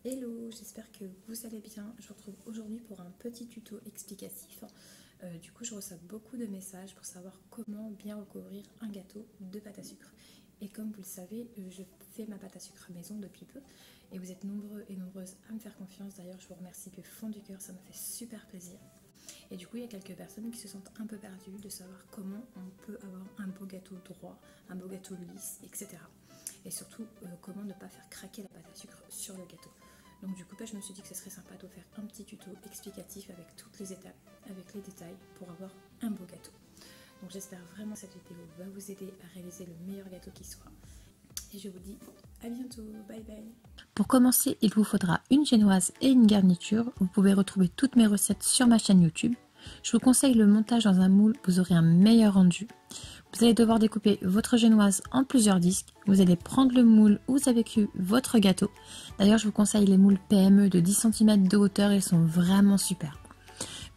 Hello, j'espère que vous allez bien. Je vous retrouve aujourd'hui pour un petit tuto explicatif. Du coup, je reçois beaucoup de messages pour savoir comment bien recouvrir un gâteau de pâte à sucre. Et comme vous le savez, je fais ma pâte à sucre maison depuis peu. Et vous êtes nombreux et nombreuses à me faire confiance. D'ailleurs, je vous remercie du fond du cœur, ça me fait super plaisir. Et du coup, il y a quelques personnes qui se sentent un peu perdues de savoir comment on peut avoir un beau gâteau droit, un beau gâteau lisse, etc. Et surtout, comment ne pas faire craquer la pâte à sucre sur le gâteau. Donc du coup, je me suis dit que ce serait sympa de faire un petit tuto explicatif avec toutes les étapes, avec les détails pour avoir un beau gâteau. Donc j'espère vraiment que cette vidéo va vous aider à réaliser le meilleur gâteau qui soit. Et je vous dis à bientôt, bye bye. Pour commencer, il vous faudra une génoise et une garniture. Vous pouvez retrouver toutes mes recettes sur ma chaîne YouTube. Je vous conseille le montage dans un moule, vous aurez un meilleur rendu. Vous allez devoir découper votre génoise en plusieurs disques. Vous allez prendre le moule où vous avez cuit votre gâteau. D'ailleurs, je vous conseille les moules PME de 10 cm de hauteur, ils sont vraiment super.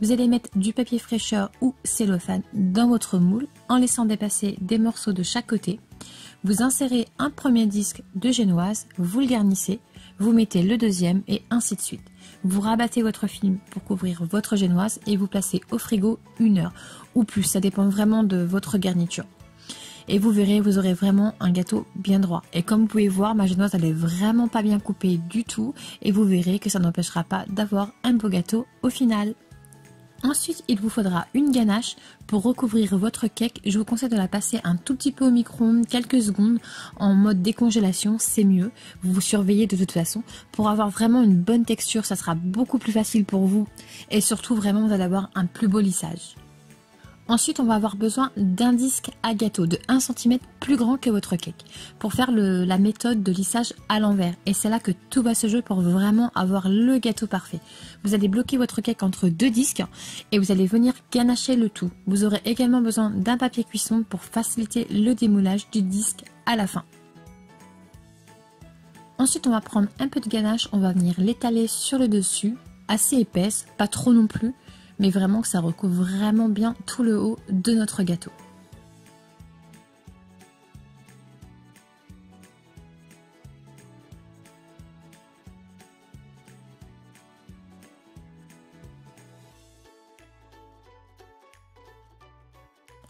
Vous allez mettre du papier fraîcheur ou cellophane dans votre moule en laissant dépasser des morceaux de chaque côté. Vous insérez un premier disque de génoise, vous le garnissez, vous mettez le deuxième et ainsi de suite. Vous rabattez votre film pour couvrir votre génoise et vous placez au frigo 1 heure ou plus, ça dépend vraiment de votre garniture. Et vous verrez, vous aurez vraiment un gâteau bien droit. Et comme vous pouvez voir, ma génoise elle est vraiment pas bien coupée du tout et vous verrez que ça n'empêchera pas d'avoir un beau gâteau au final. Ensuite, il vous faudra une ganache pour recouvrir votre cake. Je vous conseille de la passer un tout petit peu au micro-ondes, quelques secondes, en mode décongélation, c'est mieux. Vous vous surveillez de toute façon. Pour avoir vraiment une bonne texture, ça sera beaucoup plus facile pour vous. Et surtout, vraiment, vous allez avoir un plus beau lissage. Ensuite, on va avoir besoin d'un disque à gâteau de 1 cm plus grand que votre cake pour faire la méthode de lissage à l'envers. Et c'est là que tout va se jouer pour vraiment avoir le gâteau parfait. Vous allez bloquer votre cake entre 2 disques et vous allez venir ganacher le tout. Vous aurez également besoin d'un papier cuisson pour faciliter le démoulage du disque à la fin. Ensuite, on va prendre un peu de ganache, on va venir l'étaler sur le dessus, assez épaisse, pas trop non plus, mais vraiment que ça recouvre vraiment bien tout le haut de notre gâteau.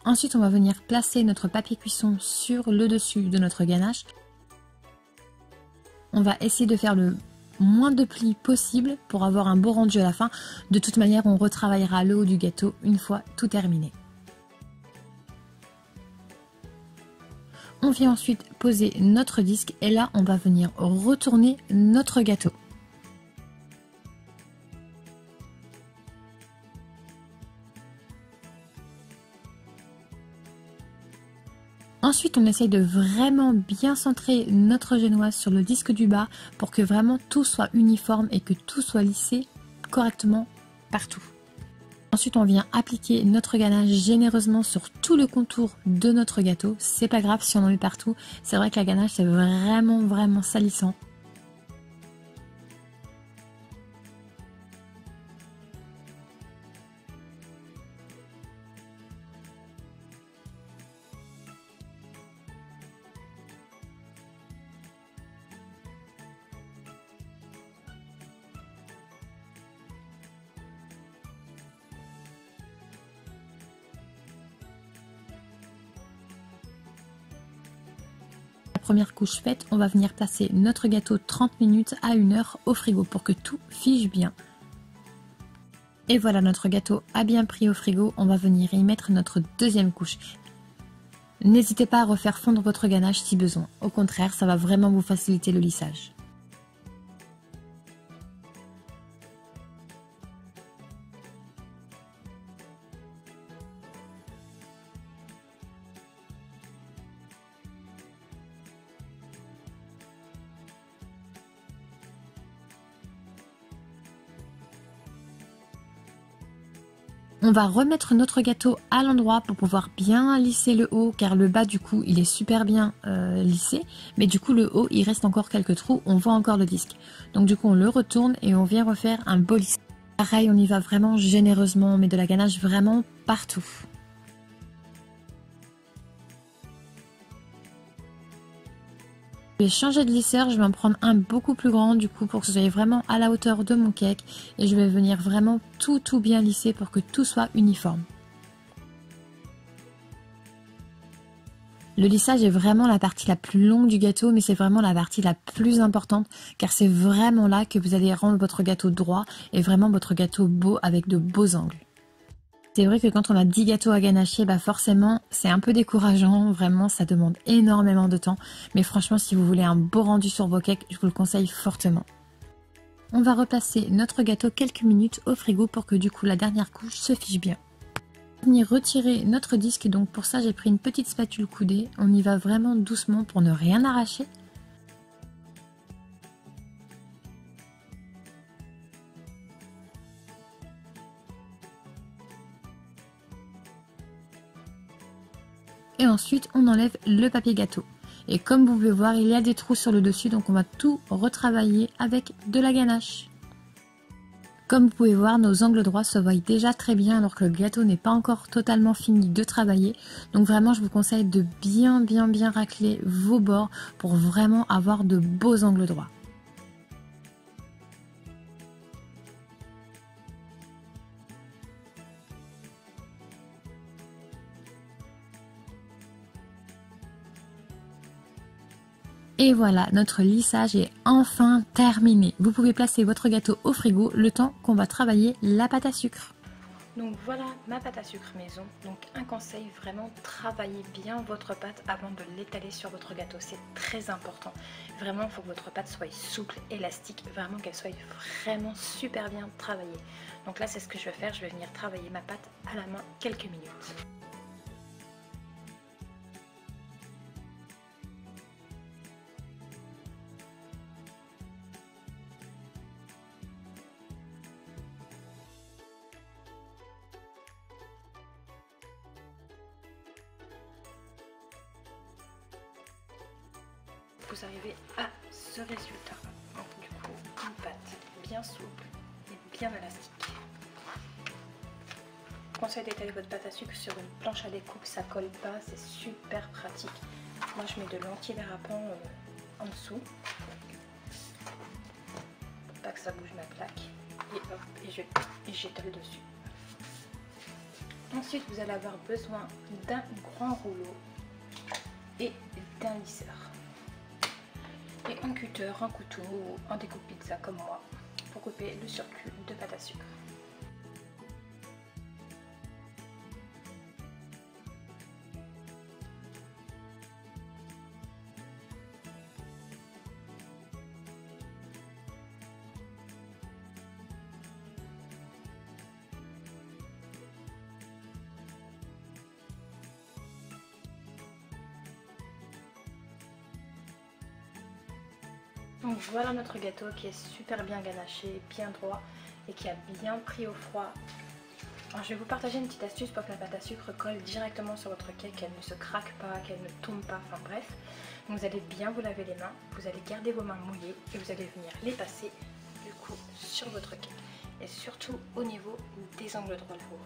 Ensuite, on va venir placer notre papier cuisson sur le dessus de notre ganache. On va essayer de faire le moins de plis possible pour avoir un beau rendu à la fin. De toute manière, on retravaillera le haut du gâteau une fois tout terminé. On vient ensuite poser notre disque et là, on va venir retourner notre gâteau. Ensuite, on essaye de vraiment bien centrer notre génoise sur le disque du bas pour que vraiment tout soit uniforme et que tout soit lissé correctement partout. Ensuite, on vient appliquer notre ganache généreusement sur tout le contour de notre gâteau. C'est pas grave si on en met partout. C'est vrai que la ganache, c'est vraiment salissant. Première couche faite, on va venir placer notre gâteau 30 minutes à 1 heure au frigo pour que tout fige bien. Et voilà, notre gâteau a bien pris au frigo, on va venir y mettre notre deuxième couche. N'hésitez pas à refaire fondre votre ganache si besoin, au contraire, ça va vraiment vous faciliter le lissage. On va remettre notre gâteau à l'endroit pour pouvoir bien lisser le haut car le bas du coup il est super bien lissé mais du coup le haut il reste encore quelques trous, on voit encore le disque. Donc du coup on le retourne et on vient refaire un beau lissage. Pareil, on y va vraiment généreusement, on met de la ganache vraiment partout. Je vais changer de lisseur, je vais en prendre un beaucoup plus grand du coup pour que ce soit vraiment à la hauteur de mon cake. Et je vais venir vraiment tout bien lisser pour que tout soit uniforme. Le lissage est vraiment la partie la plus longue du gâteau, mais c'est vraiment la partie la plus importante car c'est vraiment là que vous allez rendre votre gâteau droit et vraiment votre gâteau beau avec de beaux angles. C'est vrai que quand on a 10 gâteaux à ganacher, bah forcément c'est un peu décourageant, vraiment ça demande énormément de temps, mais franchement si vous voulez un beau rendu sur vos cakes, je vous le conseille fortement. On va replacer notre gâteau quelques minutes au frigo pour que du coup la dernière couche se fiche bien. Venir retirer notre disque, donc pour ça j'ai pris une petite spatule coudée, on y va vraiment doucement pour ne rien arracher. Et ensuite on enlève le papier gâteau. Et comme vous pouvez voir il y a des trous sur le dessus, donc on va tout retravailler avec de la ganache. Comme vous pouvez voir, nos angles droits se voient déjà très bien alors que le gâteau n'est pas encore totalement fini de travailler. Donc vraiment, je vous conseille de bien racler vos bords pour vraiment avoir de beaux angles droits. Et voilà, notre lissage est enfin terminé. Vous pouvez placer votre gâteau au frigo le temps qu'on va travailler la pâte à sucre. Donc voilà ma pâte à sucre maison. Donc un conseil, vraiment travaillez bien votre pâte avant de l'étaler sur votre gâteau. C'est très important. Vraiment, il faut que votre pâte soit souple, élastique, vraiment qu'elle soit vraiment super bien travaillée. Donc là, c'est ce que je vais faire. Je vais venir travailler ma pâte à la main quelques minutes. Vous arrivez à ce résultat. Donc du coup, une pâte bien souple et bien élastique. Conseil d'étaler votre pâte à sucre sur une planche à découpe, ça colle pas, c'est super pratique. Moi je mets de l'anti-dérapant en dessous pour pas que ça bouge ma plaque. Et hop, et j'étale dessus. Ensuite vous allez avoir besoin d'un grand rouleau et d'un lisseur. Et un cutter, un couteau ou un découpe pizza comme moi pour couper le surplus de pâte à sucre. Donc voilà notre gâteau qui est super bien ganaché, bien droit et qui a bien pris au froid. Alors je vais vous partager une petite astuce pour que la pâte à sucre colle directement sur votre cake, qu'elle ne se craque pas, qu'elle ne tombe pas, enfin bref. Donc vous allez bien vous laver les mains, vous allez garder vos mains mouillées et vous allez venir les passer du coup sur votre cake. Et surtout au niveau des angles droits là-haut.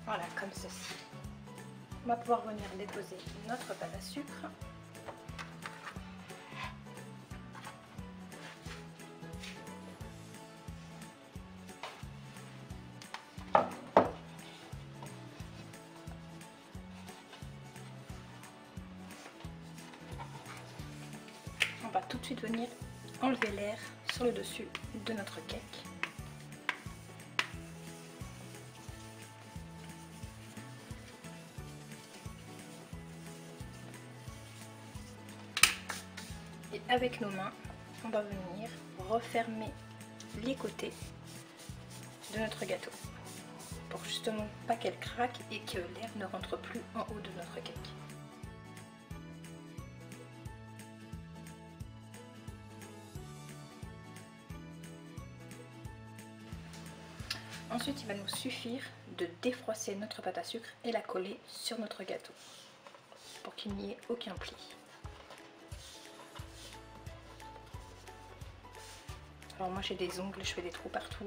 Voilà, comme ceci. On va pouvoir venir déposer notre pâte à sucre. On va tout de suite venir enlever l'air sur le dessus de notre cake. Et avec nos mains, on va venir refermer les côtés de notre gâteau pour justement pas qu'elle craque et que l'air ne rentre plus en haut de notre cake. Ensuite, il va nous suffire de défroisser notre pâte à sucre et la coller sur notre gâteau pour qu'il n'y ait aucun pli. Alors moi j'ai des ongles, je fais des trous partout,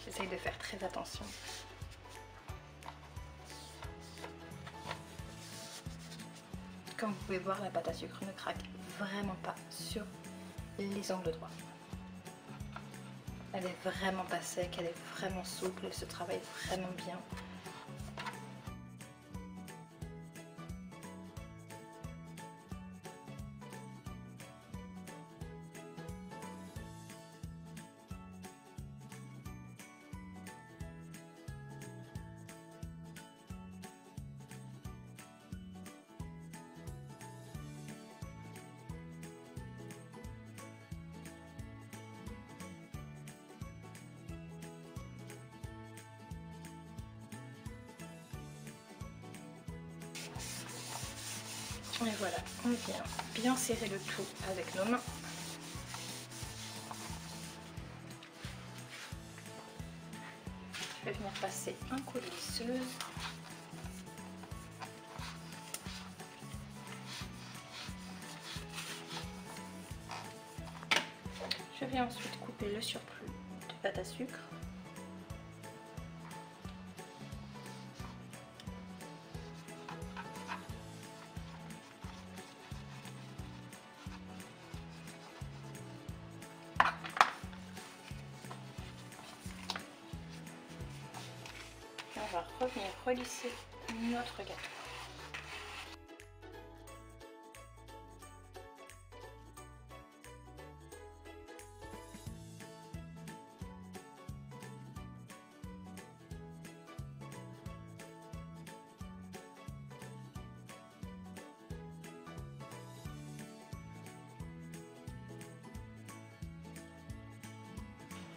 j'essaye de faire très attention. Comme vous pouvez voir, la pâte à sucre ne craque vraiment pas sur les angles droits. Elle est vraiment pas sec, elle est vraiment souple, elle se travaille vraiment bien. Et voilà, on vient bien serrer le tout avec nos mains. Je vais venir passer un coup de lisseuse. Je vais ensuite couper le surplus de pâte à sucre. On va revenir relisser notre gâteau.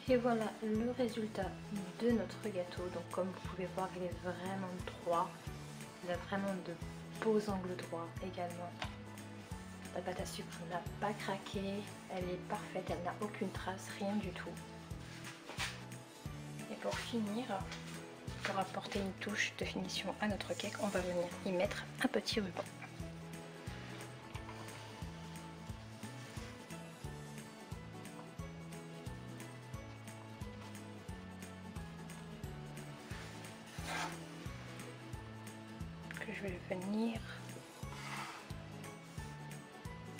Et voilà le résultat de notre gâteau. Donc comme vous pouvez voir, il est vraiment droit. Il a vraiment de beaux angles droits également. La pâte à sucre n'a pas craqué. Elle est parfaite, elle n'a aucune trace, rien du tout. Et pour finir, pour apporter une touche de finition à notre cake, on va venir y mettre un petit ruban.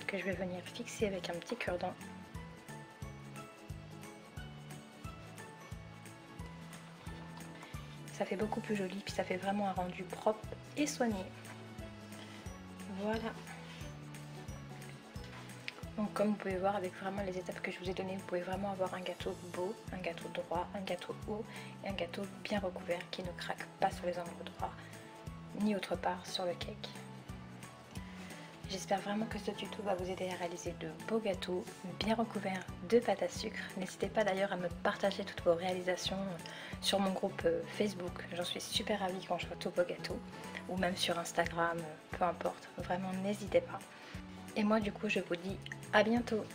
Que je vais venir fixer avec un petit cure-dent. Ça fait beaucoup plus joli, puis ça fait vraiment un rendu propre et soigné. Voilà. Donc comme vous pouvez voir, avec vraiment les étapes que je vous ai données, vous pouvez vraiment avoir un gâteau beau, un gâteau droit, un gâteau haut et un gâteau bien recouvert qui ne craque pas sur les angles droits ni autre part sur le cake. J'espère vraiment que ce tuto va vous aider à réaliser de beaux gâteaux bien recouverts de pâte à sucre. N'hésitez pas d'ailleurs à me partager toutes vos réalisations sur mon groupe Facebook. J'en suis super ravie quand je vois tous vos gâteaux. Ou même sur Instagram, peu importe. Vraiment, n'hésitez pas. Et moi du coup, je vous dis à bientôt.